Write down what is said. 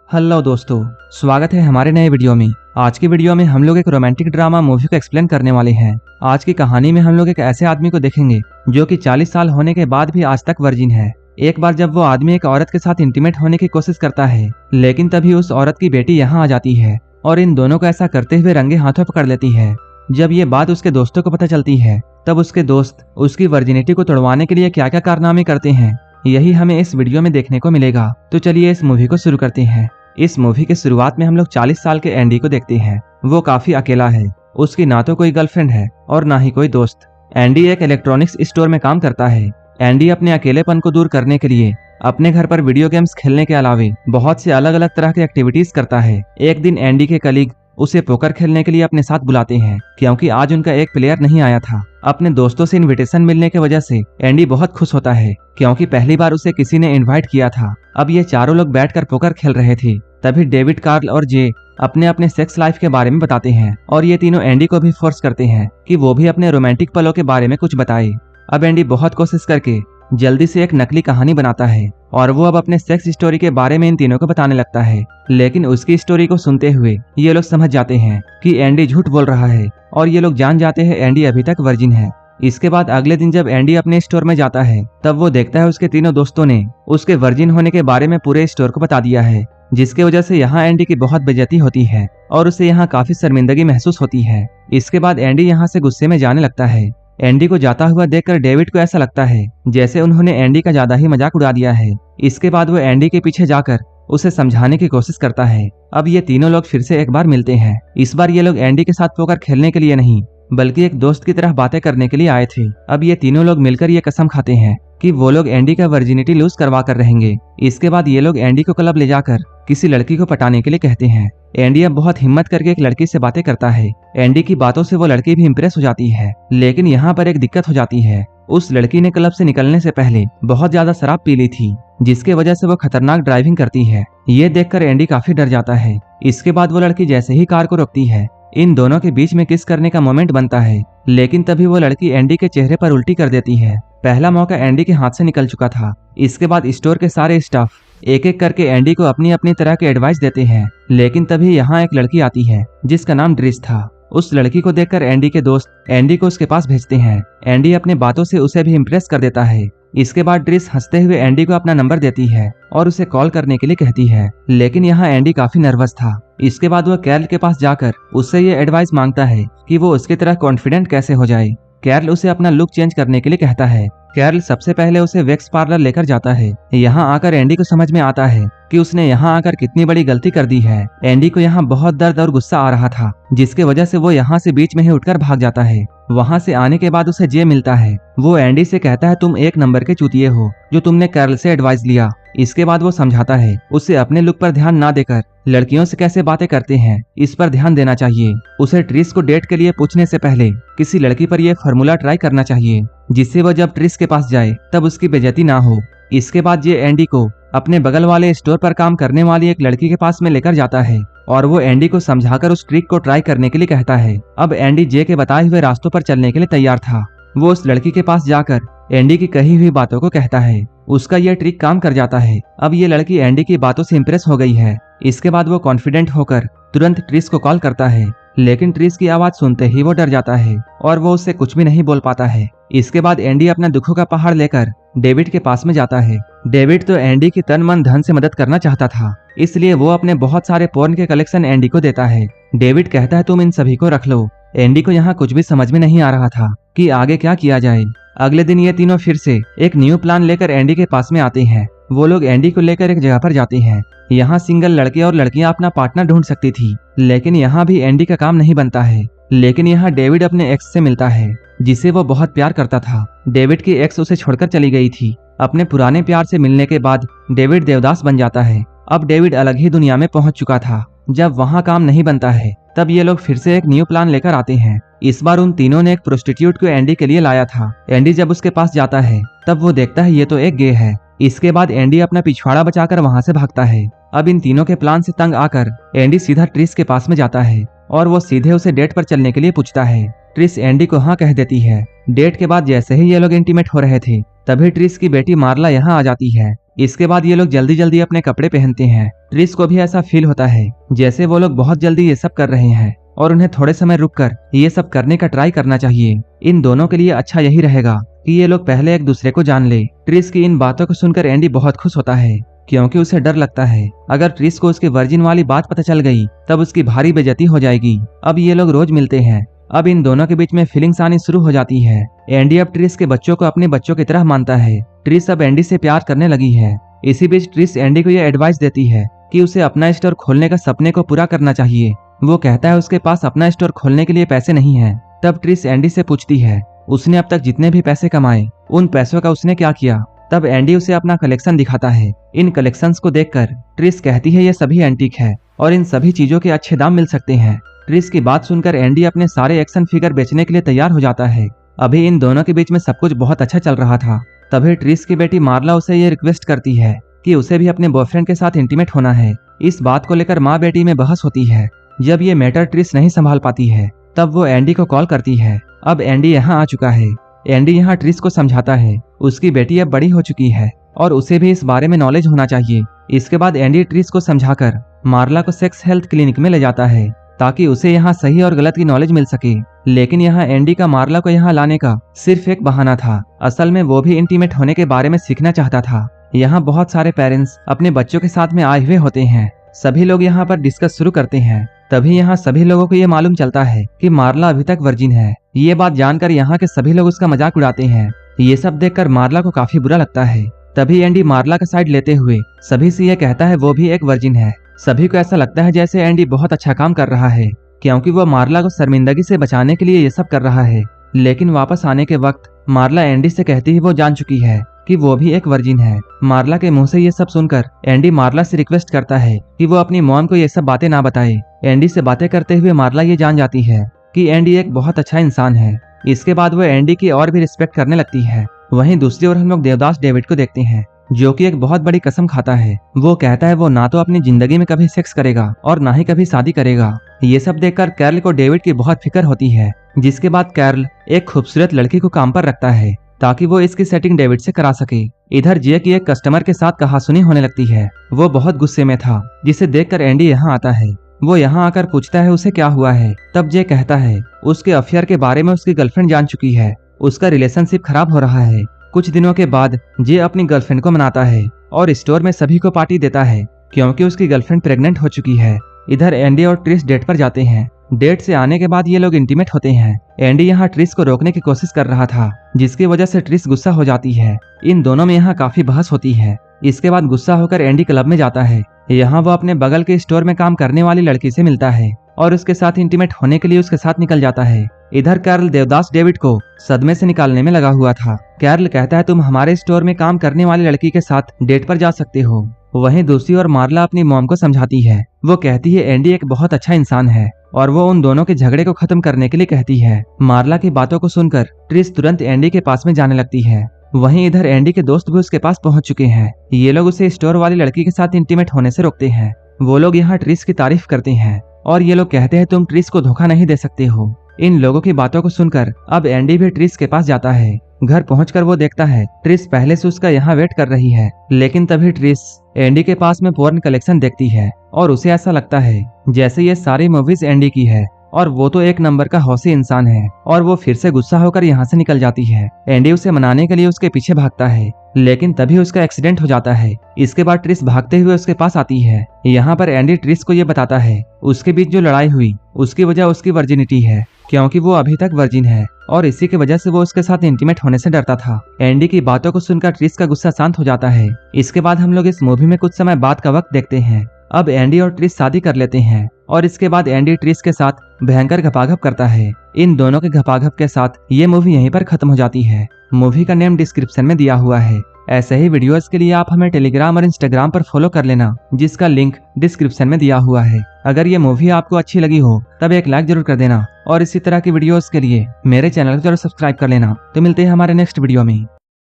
Hello दोस्तों, स्वागत है हमारे नए वीडियो में। आज की वीडियो में हम लोग एक रोमांटिक ड्रामा मूवी को एक्सप्लेन करने वाले हैं। आज की कहानी में हम लोग एक ऐसे आदमी को देखेंगे जो कि 40 साल होने के बाद भी आज तक वर्जिन है। एक बार जब वो आदमी एक औरत के साथ इंटीमेट होने की कोशिश करता है, लेकिन तभी उस औरत की बेटी यहाँ आ जाती है और इन दोनों को ऐसा करते हुए रंगे हाथों पकड़ लेती है। जब ये बात उसके दोस्तों को पता चलती है, तब उसके दोस्त उसकी वर्जिनिटी को तोड़वाने के लिए क्या क्या कारनामे करते हैं, यही हमें इस वीडियो में देखने को मिलेगा। तो चलिए इस मूवी को शुरू करते हैं। इस मूवी के शुरुआत में हम लोग 40 साल के एंडी को देखते हैं। वो काफी अकेला है। उसकी ना तो कोई गर्लफ्रेंड है और ना ही कोई दोस्त। एंडी एक इलेक्ट्रॉनिक्स स्टोर में काम करता है। एंडी अपने अकेलेपन को दूर करने के लिए अपने घर पर वीडियो गेम्स खेलने के अलावे बहुत से अलग अलग तरह की एक्टिविटीज करता है। एक दिन एंडी के कलीग उसे पोकर खेलने के लिए अपने साथ बुलाते हैं, क्योंकि आज उनका एक प्लेयर नहीं आया था। अपने दोस्तों से इनविटेशन मिलने की वजह से एंडी बहुत खुश होता है, क्योंकि पहली बार उसे किसी ने इनवाइट किया था। अब ये चारों लोग बैठकर पोकर खेल रहे थे। तभी डेविड, कार्ल और जे अपने अपने सेक्स लाइफ के बारे में बताते हैं और ये तीनों एंडी को भी फोर्स करते हैं कि वो भी अपने रोमांटिक पलों के बारे में कुछ बताए। अब एंडी बहुत कोशिश करके जल्दी से एक नकली कहानी बनाता है और वो अब अपने सेक्स स्टोरी के बारे में इन तीनों को बताने लगता है। लेकिन उसकी स्टोरी को सुनते हुए ये लोग समझ जाते हैं कि एंडी झूठ बोल रहा है और ये लोग जान जाते हैं एंडी अभी तक वर्जिन है। इसके बाद अगले दिन जब एंडी अपने स्टोर में जाता है, तब वो देखता है उसके तीनों दोस्तों ने उसके वर्जिन होने के बारे में पूरे स्टोर को बता दिया है, जिसकी वजह से यहाँ एंडी की बहुत बेइज्जती होती है और उसे यहाँ काफी शर्मिंदगी महसूस होती है। इसके बाद एंडी यहाँ से गुस्से में जाने लगता है। एंडी को जाता हुआ देखकर डेविड को ऐसा लगता है जैसे उन्होंने एंडी का ज्यादा ही मजाक उड़ा दिया है। इसके बाद वो एंडी के पीछे जाकर उसे समझाने की कोशिश करता है। अब ये तीनों लोग फिर से एक बार मिलते हैं। इस बार ये लोग एंडी के साथ पोकर खेलने के लिए नहीं, बल्कि एक दोस्त की तरह बातें करने के लिए आए थे। अब ये तीनों लोग मिलकर ये कसम खाते हैं कि वो लोग एंडी का वर्जिनिटी लूज करवा कर रहेंगे। इसके बाद ये लोग एंडी को क्लब ले जाकर किसी लड़की को पटाने के लिए कहते हैं। एंडी अब बहुत हिम्मत करके एक लड़की से बातें करता है। एंडी की बातों से वो लड़की भी इम्प्रेस हो जाती है, लेकिन यहाँ पर एक दिक्कत हो जाती है। उस लड़की ने क्लब से निकलने से पहले बहुत ज्यादा शराब पी ली थी, जिसके वजह से वो खतरनाक ड्राइविंग करती है। ये देखकर एंडी काफी डर जाता है। इसके बाद वो लड़की जैसे ही कार को रोकती है, इन दोनों के बीच में किस करने का मोमेंट बनता है, लेकिन तभी वो लड़की एंडी के चेहरे पर उल्टी कर देती है। पहला मौका एंडी के हाथ से निकल चुका था। इसके बाद स्टोर के सारे स्टाफ एक एक करके एंडी को अपनी अपनी तरह के एडवाइस देते हैं, लेकिन तभी यहाँ एक लड़की आती है जिसका नाम ड्रिस था। उस लड़की को देखकर एंडी के दोस्त एंडी को उसके पास भेजते हैं। एंडी अपने बातों से उसे भी इम्प्रेस कर देता है। इसके बाद ड्रिस हंसते हुए एंडी को अपना नंबर देती है और उसे कॉल करने के लिए कहती है, लेकिन यहाँ एंडी काफी नर्वस था। इसके बाद वह कैरल के पास जाकर उससे ये एडवाइस मांगता है कि वो उसकी तरह कॉन्फिडेंट कैसे हो जाए। कैरल उसे अपना लुक चेंज करने के लिए कहता है। कैरल सबसे पहले उसे वैक्स पार्लर लेकर जाता है। यहाँ आकर एंडी को समझ में आता है कि उसने यहाँ आकर कितनी बड़ी गलती कर दी है। एंडी को यहाँ बहुत दर्द और गुस्सा आ रहा था, जिसके वजह से वो यहाँ से बीच में ही उठकर भाग जाता है। वहाँ से आने के बाद उसे जे मिलता है। वो एंडी से कहता है, तुम एक नंबर के चूतिए हो जो तुमने कैरल से एडवाइस लिया। इसके बाद वो समझाता है उसे अपने लुक पर ध्यान ना देकर लड़कियों से कैसे बातें करते हैं इस पर ध्यान देना चाहिए। उसे ट्रिस को डेट के लिए पूछने से पहले किसी लड़की पर यह फॉर्मूला ट्राई करना चाहिए, जिससे वो जब ट्रिस के पास जाए तब उसकी बेइज्जती ना हो। इसके बाद ये एंडी को अपने बगल वाले स्टोर पर काम करने वाली एक लड़की के पास में लेकर जाता है और वो एंडी को समझाकर उस ट्रिक को ट्राई करने के लिए कहता है। अब एंडी जे के बताए हुए रास्तों पर चलने के लिए तैयार था। वो उस लड़की के पास जाकर एंडी की कही हुई बातों को कहता है। उसका यह ट्रिक काम कर जाता है। अब ये लड़की एंडी की बातों से इम्प्रेस हो गई है। इसके बाद वो कॉन्फिडेंट होकर तुरंत ट्रिस को कॉल करता है, लेकिन ट्रिस की आवाज सुनते ही वो डर जाता है और वो उससे कुछ भी नहीं बोल पाता है। इसके बाद एंडी अपना दुखों का पहाड़ लेकर डेविड के पास में जाता है। डेविड तो एंडी की तन मन धन से मदद करना चाहता था, इसलिए वो अपने बहुत सारे पोर्न के कलेक्शन एंडी को देता है। डेविड कहता है, तुम इन सभी को रख लो। एंडी को यहाँ कुछ भी समझ में नहीं आ रहा था कि आगे क्या किया जाए। अगले दिन ये तीनों फिर से एक न्यू प्लान लेकर एंडी के पास में आते हैं। वो लोग एंडी को लेकर एक जगह पर जाते हैं। यहाँ सिंगल लड़के और लड़कियां अपना पार्टनर ढूंढ सकती थी, लेकिन यहाँ भी एंडी का काम नहीं बनता है। लेकिन यहाँ डेविड अपने एक्स से मिलता है, जिसे वो बहुत प्यार करता था। डेविड की एक्स उसे छोड़कर चली गई थी। अपने पुराने प्यार से मिलने के बाद डेविड देवदास बन जाता है। अब डेविड अलग ही दुनिया में पहुंच चुका था। जब वहाँ काम नहीं बनता है, तब ये लोग फिर से एक न्यू प्लान लेकर आते हैं। इस बार उन तीनों ने एक प्रोस्टिट्यूट को एंडी के लिए लाया था। एंडी जब उसके पास जाता है, तब वो देखता है ये तो एक गे है। इसके बाद एंडी अपना पिछवाड़ा बचाकर वहाँ से भागता है। अब इन तीनों के प्लान से तंग आकर एंडी सीधा ट्रिस के पास में जाता है और वो सीधे उसे डेट पर चलने के लिए पूछता है। ट्रिस एंडी को हाँ कह देती है। डेट के बाद जैसे ही ये लोग इंटीमेट हो रहे थे, तभी ट्रिस की बेटी मार्ला यहाँ आ जाती है। इसके बाद ये लोग जल्दी जल्दी अपने कपड़े पहनते हैं। ट्रिस को भी ऐसा फील होता है जैसे वो लोग बहुत जल्दी ये सब कर रहे हैं और उन्हें थोड़े समय रुककर ये सब करने का ट्राई करना चाहिए। इन दोनों के लिए अच्छा यही रहेगा कि ये लोग पहले एक दूसरे को जान ले। ट्रिस की इन बातों को सुनकर एंडी बहुत खुश होता है क्योंकि उसे डर लगता है अगर ट्रिस को उसकी वर्जिन वाली बात पता चल गई तब उसकी भारी बेइज्जती हो जाएगी। अब ये लोग रोज मिलते हैं। अब इन दोनों के बीच में फीलिंग्स आनी शुरू हो जाती है। एंडी अब ट्रिस के बच्चों को अपने बच्चों की तरह मानता है। ट्रिस अब एंडी से प्यार करने लगी है। इसी बीच ट्रिस एंडी को यह एडवाइस देती है कि उसे अपना स्टोर खोलने का सपने को पूरा करना चाहिए। वो कहता है उसके पास अपना स्टोर खोलने के लिए पैसे नहीं है। तब ट्रिस एंडी से पूछती है उसने अब तक जितने भी पैसे कमाए उन पैसों का उसने क्या किया। तब एंडी उसे अपना कलेक्शन दिखाता है। इन कलेक्शंस को देखकर ट्रिस कहती है ये सभी एंटीक है और इन सभी चीजों के अच्छे दाम मिल सकते हैं। ट्रिस की बात सुनकर एंडी अपने सारे एक्शन फिगर बेचने के लिए तैयार हो जाता है। अभी इन दोनों के बीच में सब कुछ बहुत अच्छा चल रहा था। तभी ट्रिस की बेटी मार्ला उसे ये रिक्वेस्ट करती है कि उसे भी अपने बॉयफ्रेंड के साथ इंटीमेट होना है। इस बात को लेकर माँ बेटी में बहस होती है। जब ये मैटर ट्रिस नहीं संभाल पाती है तब वो एंडी को कॉल करती है। अब एंडी यहाँ आ चुका है। एंडी यहाँ ट्रिस को समझाता है उसकी बेटी अब बड़ी हो चुकी है और उसे भी इस बारे में नॉलेज होना चाहिए। इसके बाद एंडी ट्रिस को समझाकर मार्ला को सेक्स हेल्थ क्लिनिक में ले जाता है ताकि उसे यहाँ सही और गलत की नॉलेज मिल सके। लेकिन यहाँ एंडी का मार्ला को यहाँ लाने का सिर्फ एक बहाना था। असल में वो भी इंटीमेट होने के बारे में सीखना चाहता था। यहाँ बहुत सारे पेरेंट्स अपने बच्चों के साथ में आए हुए होते हैं। सभी लोग यहाँ पर डिस्कस शुरू करते हैं। तभी यहाँ सभी लोगों को ये मालूम चलता है कि मार्ला अभी तक वर्जिन है। ये बात जानकर यहाँ के सभी लोग उसका मजाक उड़ाते हैं। ये सब देखकर मार्ला को काफी बुरा लगता है। तभी एंडी मार्ला का साइड लेते हुए सभी से ये कहता है वो भी एक वर्जिन है। सभी को ऐसा लगता है जैसे एंडी बहुत अच्छा काम कर रहा है क्योंकि वो मार्ला को शर्मिंदगी से बचाने के लिए ये सब कर रहा है। लेकिन वापस आने के वक्त मार्ला एंडी से कहती है वो जान चुकी है कि वो भी एक वर्जिन है। मार्ला के मुंह से ये सब सुनकर एंडी मार्ला से रिक्वेस्ट करता है कि वो अपनी मॉम को ये सब बातें ना बताए। एंडी से बातें करते हुए मार्ला ये जान जाती है कि एंडी एक बहुत अच्छा इंसान है। इसके बाद वो एंडी की और भी रिस्पेक्ट करने लगती है। वहीं दूसरी ओर हम लोग देवदास डेविड को देखते हैं जो कि एक बहुत बड़ी कसम खाता है। वो कहता है वो ना तो अपनी जिंदगी में कभी सेक्स करेगा और ना ही कभी शादी करेगा। ये सब देखकर कैरल को डेविड की बहुत फिक्र होती है। जिसके बाद कैरल एक खूबसूरत लड़की को काम पर रखता है ताकि वो इसकी सेटिंग डेविड से करा सके। इधर जे की एक कस्टमर के साथ कहासुनी होने लगती है। वो बहुत गुस्से में था जिसे देखकर एंडी यहाँ आता है। वो यहाँ आकर पूछता है उसे क्या हुआ है। तब जे कहता है उसके अफेयर के बारे में उसकी गर्लफ्रेंड जान चुकी है। उसका रिलेशनशिप खराब हो रहा है। कुछ दिनों के बाद जे अपनी गर्लफ्रेंड को मनाता है और स्टोर में सभी को पार्टी देता है क्योंकि उसकी गर्लफ्रेंड प्रेग्नेंट हो चुकी है। इधर एंडी और ट्रिस डेट पर जाते हैं। डेट से आने के बाद ये लोग इंटीमेट होते हैं। एंडी यहाँ ट्रिस को रोकने की कोशिश कर रहा था जिसकी वजह से ट्रिस गुस्सा हो जाती है। इन दोनों में यहाँ काफी बहस होती है। इसके बाद गुस्सा होकर एंडी क्लब में जाता है। यहाँ वो अपने बगल के स्टोर में काम करने वाली लड़की से मिलता है और उसके साथ इंटीमेट होने के लिए उसके साथ निकल जाता है। इधर कैरल देवदास डेविड को सदमे से निकालने में लगा हुआ था। कैरल कहता है तुम हमारे स्टोर में काम करने वाली लड़की के साथ डेट पर जा सकते हो। वहीं दूसरी ओर मार्ला अपनी मॉम को समझाती है। वो कहती है एंडी एक बहुत अच्छा इंसान है और वो उन दोनों के झगड़े को खत्म करने के लिए कहती है। मार्ला की बातों को सुनकर ट्रिस तुरंत एंडी के पास में जाने लगती है। वहीं इधर एंडी के दोस्त भी उसके पास पहुंच चुके हैं। ये लोग उसे स्टोर वाली लड़की के साथ इंटीमेट होने से रोकते हैं। वो लोग यहाँ ट्रिस की तारीफ करते हैं और ये लोग कहते हैं तुम ट्रिस को धोखा नहीं दे सकते हो। इन लोगों की बातों को सुनकर अब एंडी भी ट्रिस के पास जाता है। घर पहुंचकर वो देखता है ट्रिस पहले से उसका यहाँ वेट कर रही है। लेकिन तभी ट्रिस एंडी के पास में पोर्न कलेक्शन देखती है और उसे ऐसा लगता है जैसे ये सारी मूवीज एंडी की है और वो तो एक नंबर का हौसी इंसान है। और वो फिर से गुस्सा होकर यहाँ से निकल जाती है। एंडी उसे मनाने के लिए उसके पीछे भागता है लेकिन तभी उसका एक्सीडेंट हो जाता है। इसके बाद ट्रिस भागते हुए उसके पास आती है। यहाँ पर एंडी ट्रिस को ये बताता है उसके बीच जो लड़ाई हुई उसकी वजह उसकी वर्जिनिटी है क्योंकि वो अभी तक वर्जिन है और इसी की वजह से वो उसके साथ इंटीमेट होने से डरता था। एंडी की बातों को सुनकर ट्रिस का गुस्सा शांत हो जाता है। इसके बाद हम लोग इस मूवी में कुछ समय बाद का वक्त देखते हैं। अब एंडी और ट्रिस शादी कर लेते हैं और इसके बाद एंडी ट्रिस के साथ भयंकर घपाघप करता है। इन दोनों के घपाघप के साथ ये मूवी यहीं पर खत्म हो जाती है। मूवी का नेम डिस्क्रिप्शन में दिया हुआ है। ऐसे ही वीडियोस के लिए आप हमें टेलीग्राम और इंस्टाग्राम पर फॉलो कर लेना जिसका लिंक डिस्क्रिप्शन में दिया हुआ है। अगर ये मूवी आपको अच्छी लगी हो तब एक लाइक जरूर कर देना और इसी तरह की वीडियोस के लिए मेरे चैनल को जरूर सब्सक्राइब कर लेना। तो मिलते हैं हमारे नेक्स्ट वीडियो में।